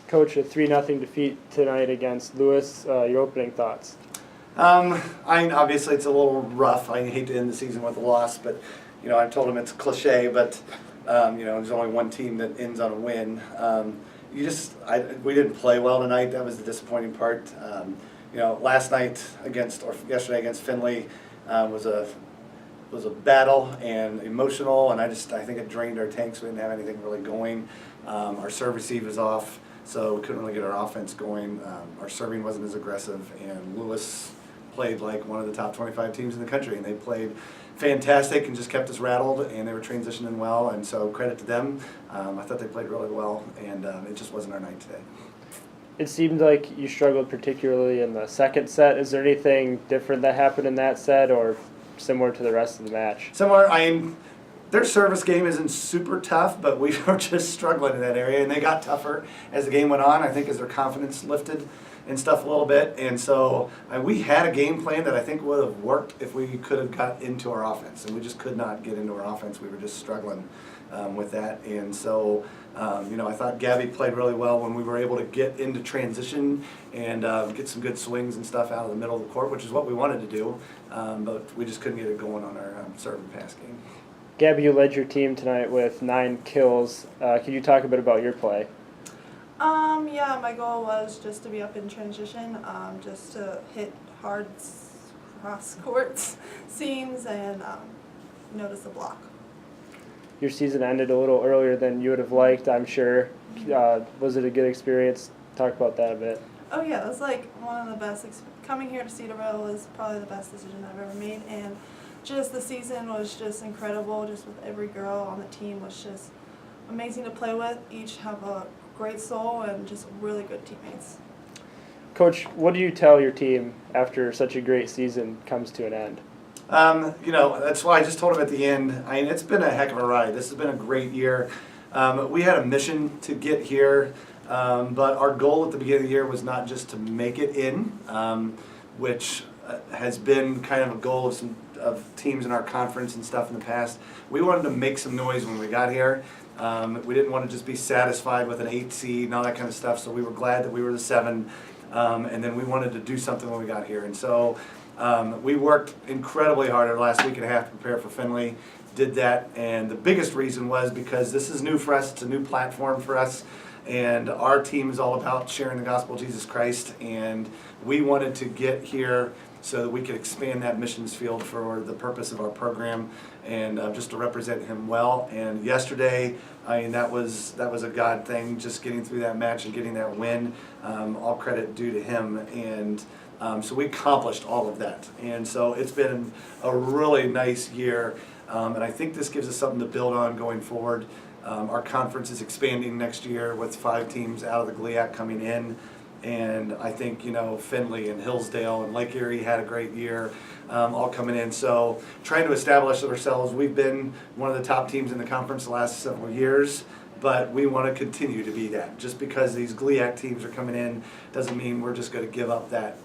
Coach, a 3-0 defeat tonight against Lewis. Your opening thoughts? Obviously it's a little rough. I hate to end the season with a loss, but I told him it's cliche, but there's only one team that ends on a win. We didn't play well tonight. That was the disappointing part. Yesterday against Findlay was a battle and emotional, and I think it drained our tanks. We didn't have anything really going. Our serve receive was off, so we couldn't really get our offense going. Our serving wasn't as aggressive, and Lewis played like one of the top 25 teams in the country, and they played fantastic and just kept us rattled, and they were transitioning well, and so credit to them. I thought they played really well, and it just wasn't our night today. It seemed like you struggled particularly in the second set. Is there anything different that happened in that set, or similar to the rest of the match? Similar. Their service game isn't super tough, but we were just struggling in that area, and they got tougher as the game went on. I think as their confidence lifted and stuff a little bit, and so we had a game plan that I think would have worked if we could have got into our offense, and we just could not get into our offense. We were just struggling with that, and so I thought Gabby played really well when we were able to get into transition and get some good swings and stuff out of the middle of the court, which is what we wanted to do, but we just couldn't get it going on our serve and pass game. Gabby, you led your team tonight with 9 kills. Could you talk a bit about your play? Yeah, my goal was just to be up in transition, just to hit hard cross-court seams and notice the block. Your season ended a little earlier than you would have liked, I'm sure. Was it a good experience? Talk about that a bit. Oh yeah, it was like one of the best. Coming here to Cedarville was probably the best decision I've ever made, and just the season was just incredible. Just with every girl on the team was just amazing to play with. Each have a great soul and just really good teammates. Coach, what do you tell your team after such a great season comes to an end? That's why I just told him at the end, it's been a heck of a ride. This has been a great year. We had a mission to get here, but our goal at the beginning of the year was not just to make it in, which has been kind of a goal of teams in our conference and stuff in the past. We wanted to make some noise when we got here. We didn't want to just be satisfied with an 8 seed and all that kind of stuff, so we were glad that we were the 7, and then we wanted to do something when we got here. And so we worked incredibly hard the last week and a half to prepare for Findlay, did that, and the biggest reason was because this is new for us, it's a new platform for us, and our team is all about sharing the gospel of Jesus Christ, and we wanted to get here so that we could expand that missions field for the purpose of our program and just to represent him well. And yesterday, that was a God thing, just getting through that match and getting that win. All credit due to him. And so we accomplished all of that. And so it's been a really nice year. And I think this gives us something to build on going forward. Our conference is expanding next year with 5 teams out of the GLIAC coming in. And I think, Findlay and Hillsdale and Lake Erie had a great year, all coming in. So trying to establish ourselves. We've been one of the top teams in the conference the last several years, but we want to continue to be that. Just because these GLIAC teams are coming in doesn't mean we're just going to give up that